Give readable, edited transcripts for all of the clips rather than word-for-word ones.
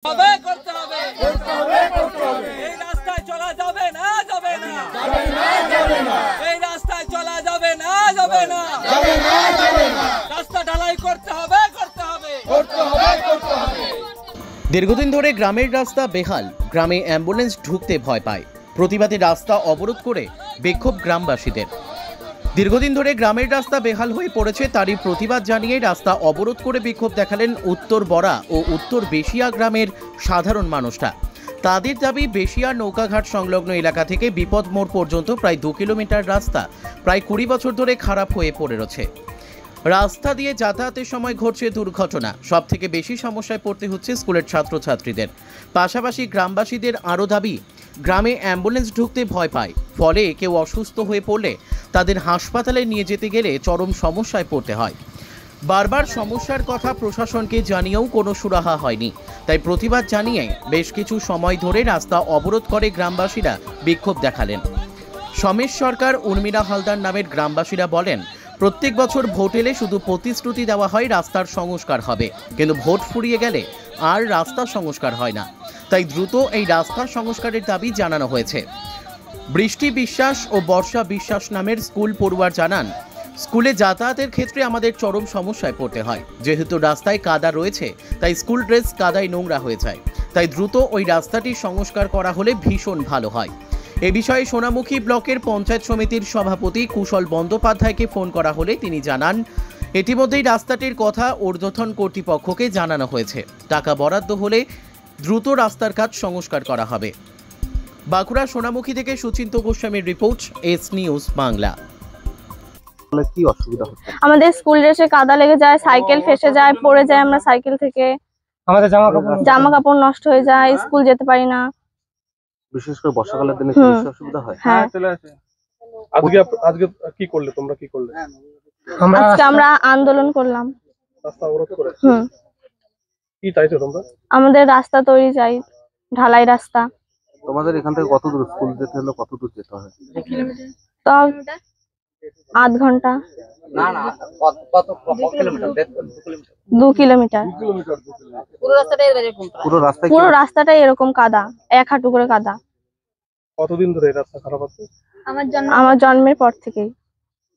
করতে হবে। এই রাস্তায় চলা যাবে না, যাবে না, এই রাস্তায় চলা যাবে না, যাবে না, রাস্তা ঢালাই করতে হবে, করতে হবে। দীর্ঘদিন ধরে গ্রামের রাস্তা বেহাল, গ্রামে অ্যাম্বুলেন্স ঢুকতে ভয় পায়। প্রতিবাদে রাস্তা অবরোধ করে বিক্ষোভ গ্রামবাসীদের। দীর্ঘদিন ধরে গ্রামের রাস্তা বেহাল হয়ে পড়েছে, তারই প্রতিবাদ জানিয়ে রাস্তা অবরোধ করে বিক্ষোভ দেখালেন উত্তর বড়া ও উত্তর বেশিয়া গ্রামের সাধারণ মানুষরা। তাদের দাবি, বেশিয়া নৌকাঘাট সংলগ্ন এলাকা থেকে বিপদ মোড় পর্যন্ত প্রায় 2 কিলোমিটার রাস্তা প্রায় 20 বছর ধরে খারাপ হয়ে পড়ে রয়েছে। রাস্তা দিয়ে যাতায়াতের সময় ঘটছে দুর্ঘটনা। সব থেকে বেশি সমস্যায় পড়তে হচ্ছে স্কুলের ছাত্রছাত্রীদের। পাশাপাশি গ্রামবাসীদের আরও দাবি, গ্রামে অ্যাম্বুলেন্স ঢুকতে ভয় পায়, ফলে কেউ অসুস্থ হয়ে পড়লে তাদের হাসপাতালে নিয়ে যেতে গেলে চরম সমস্যায় পড়তে হয়। বারবার সমস্যার কথা প্রশাসনকে জানিয়েও কোনো সুরাহা হয়নি। তাই প্রতিবাদ জানিয়ে বেশ কিছু সময় ধরে রাস্তা অবরোধ করে গ্রামবাসীরা বিক্ষোভ দেখালেন। সমেশ সরকার, উর্মিলা হালদার নামের গ্রামবাসীরা বলেন, প্রত্যেক বছর ভোট এলে শুধু প্রতিশ্রুতি দেওয়া হয় রাস্তার সংস্কার হবে, কিন্তু ভোট ফুরিয়ে গেলে আর রাস্তা সংস্কার হয় না। তাই দ্রুত এই রাস্তা সংস্কারের দাবি জানানো হয়েছে। বৃষ্টি বিশ্বাস ও বর্ষা বিশ্বাস নামের স্কুল পড়ুয়ার জানান, স্কুলে যাতায়াতের ক্ষেত্রে আমাদের চরম সমস্যায় পড়তে হয়। যেহেতু রাস্তায় কাদা রয়েছে, তাই স্কুল ড্রেস কাদায় নোংরা হয়ে যায়। তাই দ্রুত ওই রাস্তাটি সংস্কার করা হলে ভীষণ ভালো হয়। এ বিষয়ে সোনামুখী ব্লকের পঞ্চায়েত সমিতির সভাপতি কুশল বন্দ্যোপাধ্যায়কে ফোন করা হলে তিনি জানান, ইতিমধ্যেই রাস্তাটির কথা ঊর্ধ্বতন কর্তৃপক্ষকে জানানো হয়েছে। টাকা বরাদ্দ হলে দ্রুত রাস্তার কাজ সংস্কার করা হবে। বাঁকুড়া সোনামুখী থেকে সুচিন্ত গোস্বামীর রিপোর্ট, এস নিউজ বাংলা। কি অসুবিধা হচ্ছে? আমাদের স্কুল ড্রেসে কাদা লেগে যায়, সাইকেল ফেসে যায়, পড়ে যায় আমরা সাইকেল থেকে, আমাদের জামা কাপড় নষ্ট হয়ে যায়, স্কুল যেতে পারি না। বিশেষ করে বর্ষাকালের দিনে কি বেশি অসুবিধা হয়? হ্যাঁ, আজকে কি করলে, তোমরা কি করলে? আজকে আমরা আন্দোলন করলাম। রাস্তা অবরোধ করে হুম, কি চাইছো তোমরা? আমাদের রাস্তা তৈরি চাই, ঢালাই রাস্তা। তোমাদের এখান থেকে কত দূর স্কুল যেতে হলে কত দূর যেতে হয়? তো 8 ঘন্টা, 2 কিলোমিটার। পুরো রাস্তাটাই এরকম কাদা, 1 হাঁটু করে কাদা। কতদিন ধরে এই রাস্তা খারাপ আছে? আমার জন্মের পর থেকেই।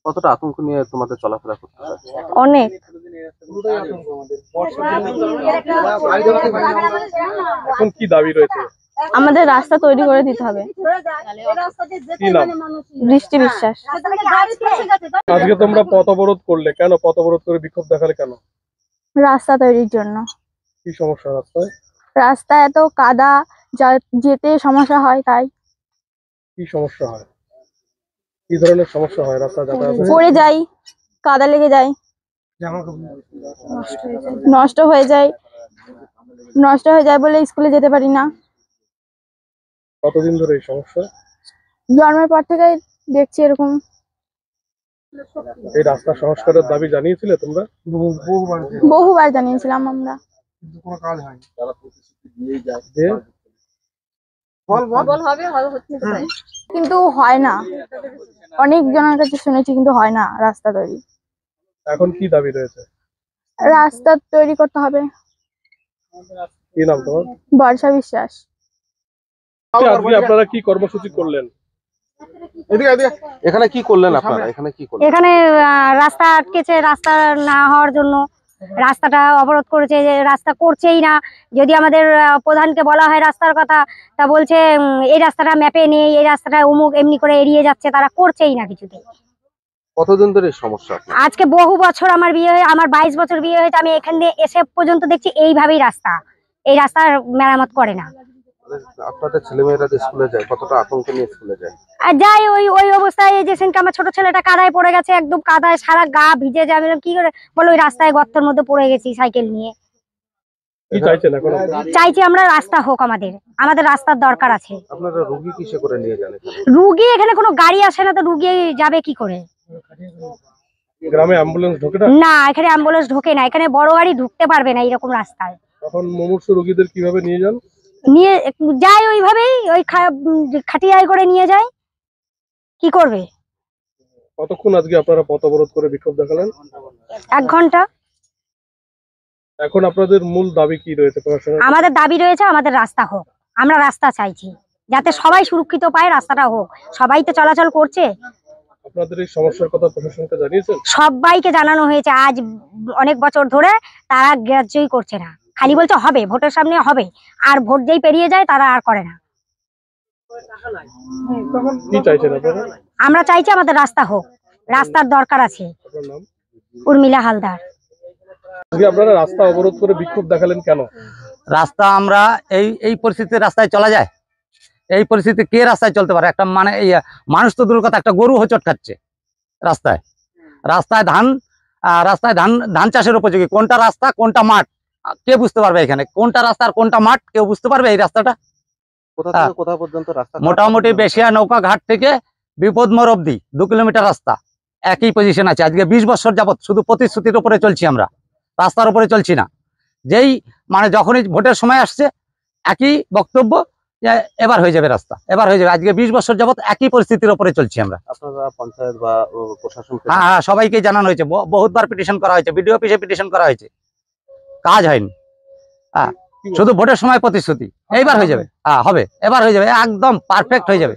কতটা আতঙ্ক নিয়ে তোমাদের চলাফেরা করতে হয়? অনেক। এখন কি দাবি রয়েছে? আমাদের রাস্তা তৈরি করে দিতে হবে। কি নাম? বৃষ্টি বিশ্বাস। আজকে তোমরা পথ অবরোধ করলে কেন? পথ অবরোধ করে বিক্ষোভ দেখালে কেন? রাস্তা তৈরির জন্য। কি সমস্যা রাস্তায়? রাস্তা এত কাদা, যেতে সমস্যা হয়। তাই কি সমস্যা হয়? কি ধরনের সমস্যা হয় রাস্তা যাতায়াতে? পড়ে যাই, কাদা লেগে যায়, নষ্ট হয়ে যায়, বলে স্কুলে যেতে পারি না। কতদিন ধরে এই সমস্যা? জন্মের পর থেকে দেখছি এরকম। এই রাস্তা সংস্কারের দাবি জানিয়েছিলে তোমরা? বহুবার জানিয়েছিলাম আমরা, যে কিন্তু হয় না। অনেক জনের কাছে শুনেছি, কিন্তু হয় না রাস্তা তৈরি। এখন কি দাবি রয়েছে? রাস্তা তৈরি করতে হবে। কি নাম তোমার? বর্ষা বিশ্বাস। আজকে আপনারা কি কর্মসূচি করলেন? এখানে কি করলেন আপনারা? এখানে রাস্তা আটকেছে, রাস্তা না হওয়ার জন্য রাস্তাটা অবরোধ করেছে। যে রাস্তা করছেই না। যদি আমাদের প্রধানকে বলা হয় রাস্তার কথা, তা বলছে এই রাস্তাটা ম্যাপে নেই, এই রাস্তাটা অমুক এমনি করে এড়িয়ে যাচ্ছে, তারা করছেই না কিছুতেই। কতদিন ধরে এই সমস্যা? আজকে বহু বছর আমার বিয়ে হয়ে, আমার 22 বছর বিয়ে হয়েছে, আমি এখানে এসে পর্যন্ত দেখছি এইভাবেই রাস্তা, এই রাস্তার মেরামত করে না। আপনাদের ছেলেমেয়েরা যে স্কুলে যায়, কতটা আতঙ্ক নিয়ে স্কুলে যায়? আর যাই ওই অবস্থায়, এই যে সেদিনকে আমার ছোট ছেলেটা কাদায় পড়ে গেছে, একদম কাদায় সারা গা ভিজে যায়। আমি বললাম, কি করে? বলো, ওই রাস্তায় গর্তের মধ্যে পড়ে গেছি সাইকেল নিয়ে। কি চাইছেন এখন? চাইছি আমরা রাস্তা হোক, আমাদের রাস্তার দরকার আছে। আপনারা রোগী কিসে করে নিয়ে যান? রুগী এখানে কোনো গাড়ি আসে না, তো রুগী যাবে কি করে? গ্রামে অ্যাম্বুলেন্স ঢোকে না? না, এখানে অ্যাম্বুলেন্স ঢোকে না, এখানে বড় গাড়ি ঢুকতে পারবে না এরকম রাস্তায়। তখন মুমূর্ষু রোগীদের কিভাবে নিয়ে যান? নিয়ে যায় ওইভাবেই, ওই খাটিয়ায় করে নিয়ে যায়। কি করবে? কতক্ষণ আজকে আপনারা পথ অবরোধ করে বিক্ষোভ দেখালেন? 1 ঘন্টা। এখন আপনাদের মূল দাবি কি রয়েছে প্রশাসনের? আমাদের দাবি রয়েছে আমাদের রাস্তা হোক, আমরা রাস্তা চাইছি যাতে সবাই সুরক্ষিত পায়, রাস্তাটা হোক, সবাই তো চলাচল করছে। আপনাদের এই সমস্যার কথা প্রশাসনকে জানিয়েছেন? সবাইকে জানানো হয়েছে, আজ অনেক বছর ধরে, তারা গ্রাহ্যই করছে না, খালি বলছে হবে, ভোটের সামনে হবে, আর ভোট যেই পেরিয়ে যায় তারা আর করে না। কি চাইছেন আপনারা? আমরা চাইছি আমাদের রাস্তা হোক, রাস্তার দরকার আছে। আপনার নাম? উর্মিলা হালদার। আজকে আপনারা রাস্তা অবরোধ করে বিক্ষোভ দেখালেন কেন? রাস্তা আমরা এই পরিস্থিতিতে রাস্তায় চলা যায়? এই পরিস্থিতিতে কে রাস্তায় চলতে পারে? একটা মানে মানুষ তো দূর কথা, একটা গরু হোঁচট খাচ্ছে রাস্তায়। রাস্তায় ধান চাষের উপযোগী কোনটা রাস্তা কোনটা মাঠ কে বুঝতে পারবে? এখানে কোনটা রাস্তা আর কোনটা মাঠ কেউ বুঝতে পারবে? এই রাস্তাটা কোথা থেকে কোথা পর্যন্ত রাস্তা? মোটামুটি বেশিয়া নৌকা ঘাট থেকে বিপদ মোড় অব্দি 2 কিলোমিটার রাস্তা একই পজিশন আছে। আজকে 20 বছর যাবত শুধু প্রতিশ্রুতির উপরে চলছি আমরা, রাস্তার উপরে চলছি না। যেই মানে যখনই ভোটের সময় আসছে একই বক্তব্য, এবার হয়ে যাবে রাস্তা, এবার হয়ে যাবে। আজকে 20 বছর যাবত একই পরিস্থিতির উপরে চলছি আমরা। আপনারা পঞ্চায়েত বা প্রশাসন? হ্যাঁ, সবাইকে জানানো হয়েছে, বহুতবার পিটিশন করা হয়েছে, বিডিও অফিসে পিটিশন করা হয়েছে, কাজ হয়নি। শুধু ভোটের সময় প্রতিশ্রুতি, এইবার হয়ে যাবে, হবে, এবার হয়ে যাবে, একদম পারফেক্ট হয়ে যাবে।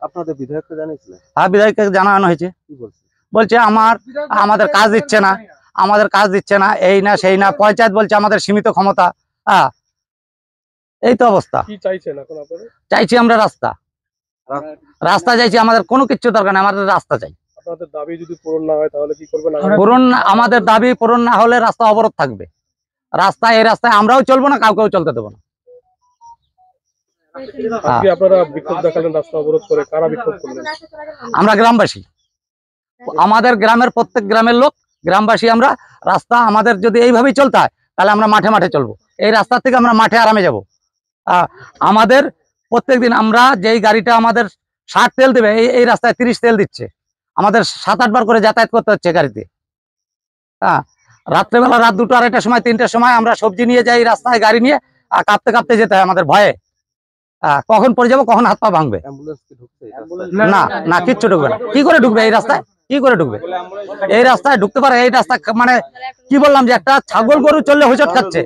আপনাদের বিধায়ককে জানিয়েছিলেন? হ্যাঁ, বিধায়ককে জানানো হয়েছে। কি বলছে? বলছে আমাদের কাজ দিচ্ছে না, আমাদের কাজ দিচ্ছে না, এই না সেই না। পঞ্চায়েত বলছে আমাদের সীমিত ক্ষমতা। এই তো অবস্থা। কি চাইছেন এখন আপনারা? চাইছি আমরা রাস্তা চাইছি, আমাদের কোনো কিছু দরকার নেই, আমাদের রাস্তা চাই। আপনাদের দাবি যদি পূরণ না হয় তাহলে কি করবেন? আমাদের দাবি পূরণ না হলে রাস্তা অবরোধ থাকবে। এই রাস্তায় আমরাও চলবো না, কাউকেও চলতে দেবো না। আজকে আপনারা বিক্ষোভ দেখালেন রাস্তা অবরোধ করে, কারা বিক্ষোভ করলেন? আমরা গ্রামবাসী, আমাদের গ্রামের প্রত্যেক গ্রামের লোক, গ্রামবাসী আমরা। রাস্তা আমাদের যদি এইভাবেই চলতে হয় তাহলে আমরা মাঠে মাঠে চলবো, এই রাস্তা থেকে আমরা মাঠে আরামে যাব। আমাদের প্রত্যেকদিন আমরা যেই গাড়িটা আমাদের 60 তেল দেবে, এই রাস্তায় 30 তেল দিচ্ছে, আমাদের 7-8 বার করে যাতায়াত করতে হচ্ছে গাড়িতে। রাত্রেবেলা রাত 2টা 2:30টার সময় 3টার সময় আমরা সবজি নিয়ে যাই রাস্তায় গাড়ি নিয়ে, কাঁপতে কাঁপতে যেতে হয় আমাদের ভয়ে। কখন পড়ে যাবো, কখন হাত পা ভাঙবে। না না, কিচ্ছু ঢুকবে না। কি করে ঢুকবে এই রাস্তায়? কি করে ঢুকবে এই রাস্তায়? ঢুকতে পারে এই রাস্তা? মানে কি বললাম যে একটা ছাগল গরু চললে হোঁচট খাচ্ছে।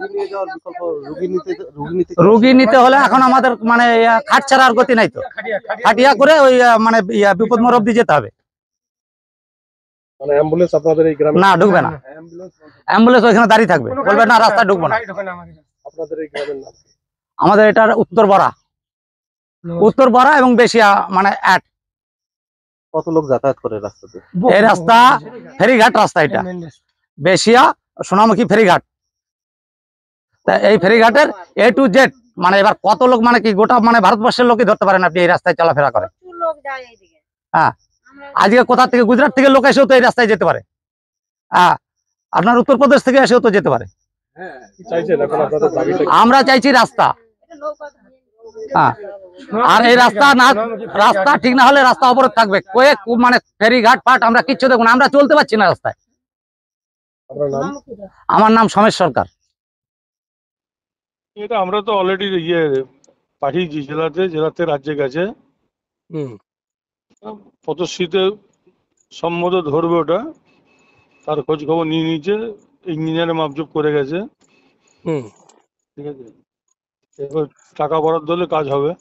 রুগী নিতে হলে এখন আমাদের মানে খাট ছাড়া আর গতি নাই, তো খাটিয়া করে ওই মানে বিপদ মোড় অব্দি যেতে হবে। মানে অ্যাম্বুলেন্স আপনাদের এই গ্রামে না ঢুকবে না, অ্যাম্বুলেন্স ওইখানে দাঁড়িয়ে থাকবে, বলবে না রাস্তায় ঢুকবো না। আপনাদের এই গ্রামের নাম? আমাদের এটা উত্তর বড়া এবং বেশিয়া মানে 8। কত লোক যাতায়াত করে রাস্তাতে? এই রাস্তা ফেরিঘাট রাস্তা, এটা বেশিয়া সোনামুখী ফেরিঘাট। তা এই ফেরিঘাটের A to Z মানে এবার কত লোক, মানে কি গোটা মানে ভারতবর্ষের লোকই ধরতে পারেন আপনি এই রাস্তায় চলাফেরা করে। হ্যাঁ, আজকে কোথা থেকে, গুজরাট থেকে লোক এসেও তো এই রাস্তায় যেতে পারে, আপনার উত্তরপ্রদেশ থেকে এসেও তো যেতে পারে। আমরা চাইছি রাস্তা। আর এই রাস্তা ঠিক না হলে রাস্তা অবরোধ থাকবে। কয়েক মানে ফেরিঘাট পাট আমরা কিচ্ছু দেখুন, আমরা চলতে পারছি না রাস্তায়। আমার নাম সমেশ সরকার। এটা আমরা তো অলরেডি পাঠিয়েছি জেলাতে রাজ্যে গেছে। পদশ্রীতে সম্মত ধরবে, ওটা তার খোঁজ খবর নিয়ে নিয়েছে, ইঞ্জিনিয়ারে মাপজোপ করে গেছে। ঠিক আছে, এবার টাকা বরাদ্দ হলে কাজ হবে।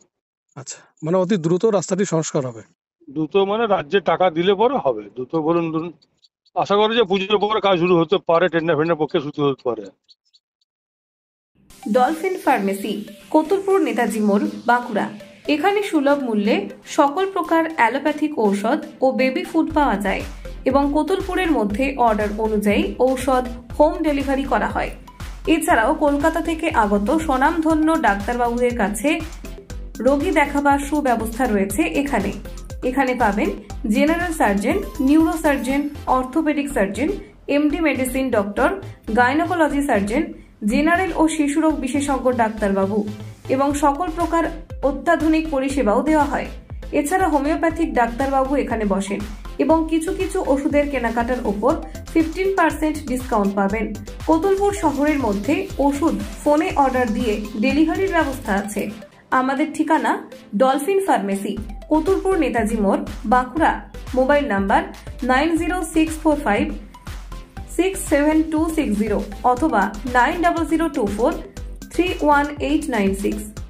আচ্ছা, মানে অতি দ্রুত রাস্তাটি সংস্কার হবে? দ্রুত মানে রাজ্যে টাকা দিলে পরে হবে। দ্রুত বলুন, আশা করি যে পুজোর পরে কাজ শুরু হতে পারে, টেন্ডার ফেন্ডার পক্ষে শুরু হতে পারে। ডলফিন ফার্মেসি, কতুলপুর, নেতাজি মোড়, বাঁকুড়া। এখানে সুলভ মূল্যে সকল প্রকার অ্যালোপ্যাথিক ঔষধ ও বেবি ফুড পাওয়া যায় এবং কতুলপুরের মধ্যে অর্ডার অনুযায়ী ঔষধ হোম ডেলিভারি করা হয়। এছাড়াও কলকাতা থেকে আগত স্বনামধন্য ডাক্তারবাবুদের কাছে রোগী দেখাবার সুব্যবস্থা রয়েছে। এখানে পাবেন general surgeon, neuro surgeon, orthopaedic surgeon, MD medicine doctor, gynaecology surgeon, general ও শিশুরোগ বিশেষজ্ঞ ডাক্তারবাবু এবং সকল প্রকার অত্যাধুনিক পরিষেবাও দেওয়া হয়। এছাড়া হোমিওপ্যাথিক ডাক্তারবাবু এখানে বসেন এবং কিছু কিছু ওষুধের কেনাকাটার ওপর 15% ডিসকাউন্ট পাবেন। কতুলপুর শহরের মধ্যে ওষুধ ফোনে অর্ডার দিয়ে ডেলিভারির ব্যবস্থা আছে। আমাদের ঠিকানা ডলফিন ফার্মেসি, কতুলপুর, নেতাজি মোড়, বাঁকুড়া। মোবাইল নাম্বার 906457 67260 অথবা 9002431896।